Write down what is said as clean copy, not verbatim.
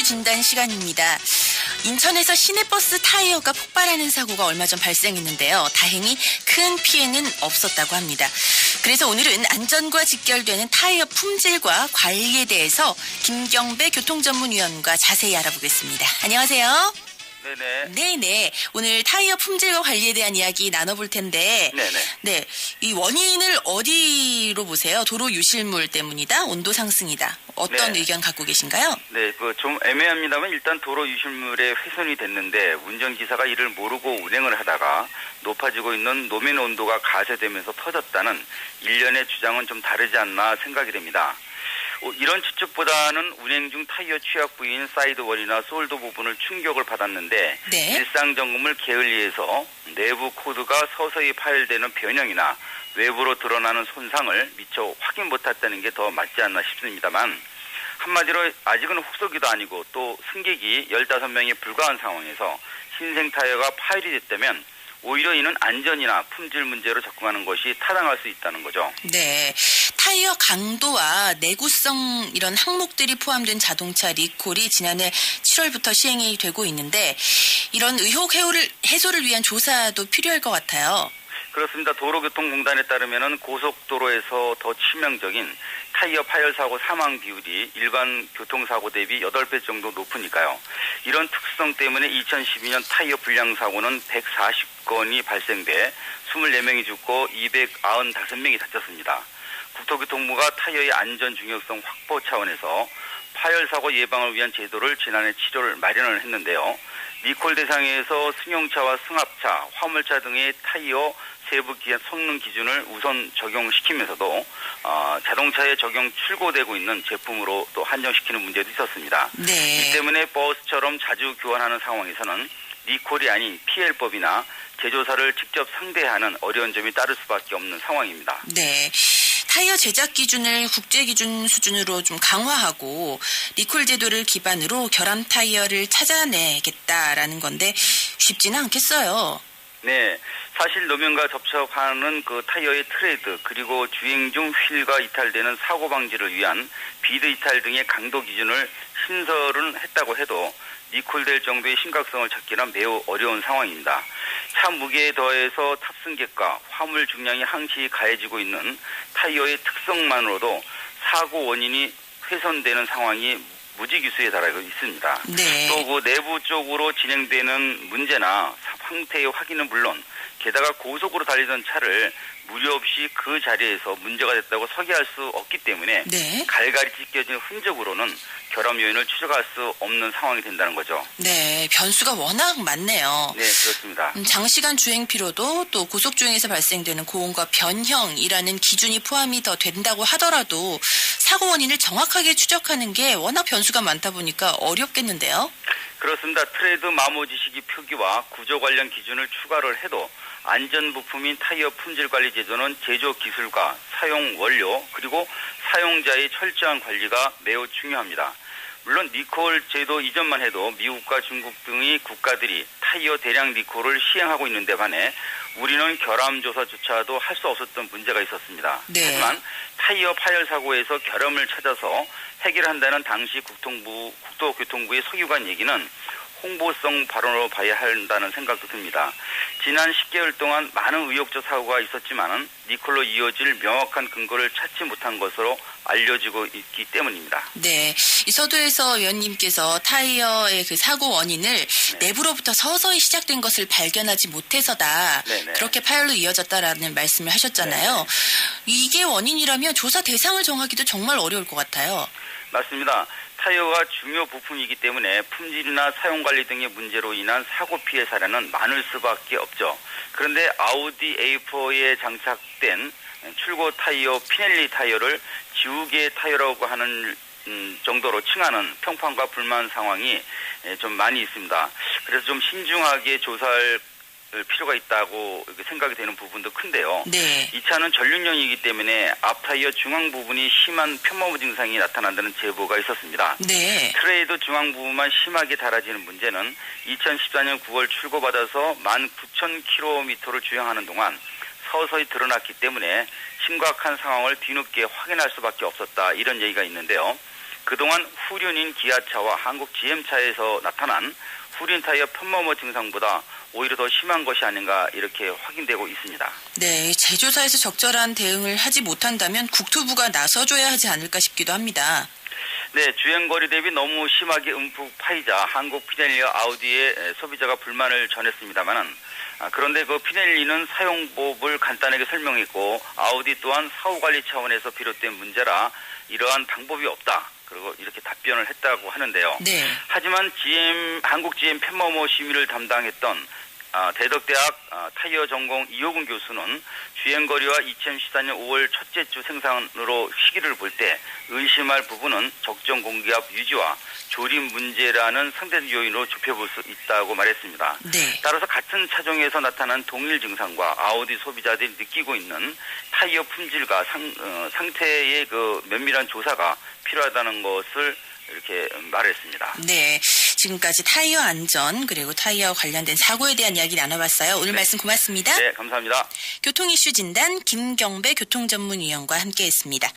진단 시간입니다. 인천에서 시내버스 타이어가 폭발하는 사고가 얼마 전 발생했는데요. 다행히 큰 피해는 없었다고 합니다. 그래서 오늘은 안전과 직결되는 타이어 품질과 관리에 대해서 김경배 교통전문위원과 자세히 알아보겠습니다. 안녕하세요. 네네. 오늘 타이어 품질과 관리에 대한 이야기 나눠볼 텐데. 네네. 네. 이 원인을 어디로 보세요? 도로 유실물 때문이다? 온도 상승이다? 어떤 네. 의견 갖고 계신가요? 네, 좀 애매합니다만 일단 도로 유실물에 훼손이 됐는데 운전기사가 이를 모르고 운행을 하다가 높아지고 있는 노면 온도가 가세되면서 터졌다는 일련의 주장은 좀 다르지 않나 생각이 됩니다. 이런 추측보다는 운행 중 타이어 취약 부위인 사이드월이나 솔더 부분을 충격을 받았는데 네. 일상 점검을 게을리해서 내부 코드가 서서히 파열되는 변형이나 외부로 드러나는 손상을 미처 확인 못했다는 게 더 맞지 않나 싶습니다만 한마디로 아직은 혹서기도 아니고 또 승객이 15명에 불과한 상황에서 신생 타이어가 파열이 됐다면 오히려 이는 안전이나 품질 문제로 접근하는 것이 타당할 수 있다는 거죠. 네. 타이어 강도와 내구성 이런 항목들이 포함된 자동차 리콜이 지난해 7월부터 시행이 되고 있는데 이런 의혹 해소를 위한 조사도 필요할 것 같아요. 그렇습니다. 도로교통공단에 따르면 고속도로에서 더 치명적인 타이어 파열 사고 사망 비율이 일반 교통사고 대비 8배 정도 높으니까요. 이런 특수성 때문에 2012년 타이어 불량 사고는 140건이 발생돼 24명이 죽고 295명이 다쳤습니다. 국토교통부가 타이어의 안전 중요성 확보 차원에서 파열 사고 예방을 위한 제도를 지난해 7월 마련을 했는데요. 리콜 대상에서 승용차와 승합차, 화물차 등의 타이어 세부 성능 기준을 우선 적용시키면서도 자동차에 적용 출고되고 있는 제품으로 또 한정시키는 문제도 있었습니다. 네. 이 때문에 버스처럼 자주 교환하는 상황에서는 리콜이 아닌 PL법이나 제조사를 직접 상대하는 어려운 점이 따를 수밖에 없는 상황입니다. 네. 타이어 제작 기준을 국제 기준 수준으로 좀 강화하고 리콜 제도를 기반으로 결함 타이어를 찾아내겠다라는 건데 쉽지는 않겠어요. 네, 사실 노면과 접촉하는 그 타이어의 트레드 그리고 주행 중 휠과 이탈되는 사고 방지를 위한 비드 이탈 등의 강도 기준을 신설은 했다고 해도 리콜될 정도의 심각성을 찾기는 매우 어려운 상황입니다. 차 무게에 더해서 탑승객과 화물 중량이 항시 가해지고 있는 타이어의 특성만으로도 사고 원인이 훼손되는 상황이 무지기수에 달하고 있습니다. 네. 또 그 내부 쪽으로 진행되는 문제나 상태의 확인은 물론 게다가 고속으로 달리던 차를 무리 없이 그 자리에서 문제가 됐다고 설계할 수 없기 때문에 네. 갈갈이 찢겨진 흔적으로는 결함 요인을 추적할 수 없는 상황이 된다는 거죠. 네, 변수가 워낙 많네요. 네, 그렇습니다. 장시간 주행 피로도 또 고속 주행에서 발생되는 고온과 변형이라는 기준이 포함이 더 된다고 하더라도 사고 원인을 정확하게 추적하는 게 워낙 변수가 많다 보니까 어렵겠는데요. 그렇습니다. 트레이드 마모 지식이 표기와 구조 관련 기준을 추가를 해도 안전 부품인 타이어 품질 관리 제도는 제조 기술과 사용 원료 그리고 사용자의 철저한 관리가 매우 중요합니다. 물론 리콜 제도 이전만 해도 미국과 중국 등의 국가들이 타이어 대량 리콜을 시행하고 있는데 반해 우리는 결함 조사조차도 할 수 없었던 문제가 있었습니다. 네. 하지만 타이어 파열 사고에서 결함을 찾아서 해결한다는 당시 국토교통부의 석유관 얘기는 홍보성 발언으로 봐야 한다는 생각도 듭니다. 지난 10개월 동안 많은 의혹적 사고가 있었지만은 리콜로 이어질 명확한 근거를 찾지 못한 것으로 알려지고 있기 때문입니다. 네, 이 서두에서 위원님께서 타이어의 그 사고 원인을 내부로부터 서서히 시작된 것을 발견하지 못해서다. 네네. 그렇게 파열로 이어졌다라는 말씀을 하셨잖아요. 네네. 이게 원인이라면 조사 대상을 정하기도 정말 어려울 것 같아요. 맞습니다. 타이어가 중요 부품이기 때문에 품질이나 사용관리 등의 문제로 인한 사고 피해 사례는 많을 수밖에 없죠. 그런데 아우디 A4에 장착된 출고 타이어 피넬리 타이어를 지우개 타이어라고 하는 정도로 칭하는 평판과 불만 상황이 좀 많이 있습니다. 그래서 좀 신중하게 조사할 필요가 있다고 생각이 되는 부분도 큰데요. 네. 이 차는 전륜형이기 때문에 앞 타이어 중앙 부분이 심한 편마모 증상이 나타난다는 제보가 있었습니다. 네. 트레이드 중앙 부분만 심하게 달아지는 문제는 2014년 9월 출고받아서 19,000km를 주행하는 동안 서서히 드러났기 때문에 심각한 상황을 뒤늦게 확인할 수밖에 없었다 이런 얘기가 있는데요. 그동안 후륜인 기아차와 한국 GM차에서 나타난 후륜 타이어 편머머 증상보다 오히려 더 심한 것이 아닌가 이렇게 확인되고 있습니다. 네, 제조사에서 적절한 대응을 하지 못한다면 국토부가 나서줘야 하지 않을까 싶기도 합니다. 네, 주행거리 대비 너무 심하게 움푹 파이자 한국 피넬리와 아우디의 소비자가 불만을 전했습니다만은 그런데 그 피넬리는 사용법을 간단하게 설명했고 아우디 또한 사후관리 차원에서 비롯된 문제라 이러한 방법이 없다. 그리고 이렇게 답변을 했다고 하는데요. 네. 하지만 한국 GM 편머머 심의를 담당했던 대덕대학 타이어 전공 이호근 교수는 주행거리와 2014년 5월 첫째 주 생산으로 시기를 볼 때 의심할 부분은 적정 공기압 유지와 조립 문제라는 상대 요인으로 좁혀볼 수 있다고 말했습니다. 네. 따라서 같은 차종에서 나타난 동일 증상과 아우디 소비자들이 느끼고 있는 타이어 품질과 상태의 그 면밀한 조사가 필요하다는 것을 이렇게 말했습니다. 네, 지금까지 타이어 안전 그리고 타이어 관련된 사고에 대한 이야기 나눠봤어요. 오늘 말씀 고맙습니다. 네, 감사합니다. 교통 이슈 진단 김경배 교통전문위원과 함께했습니다.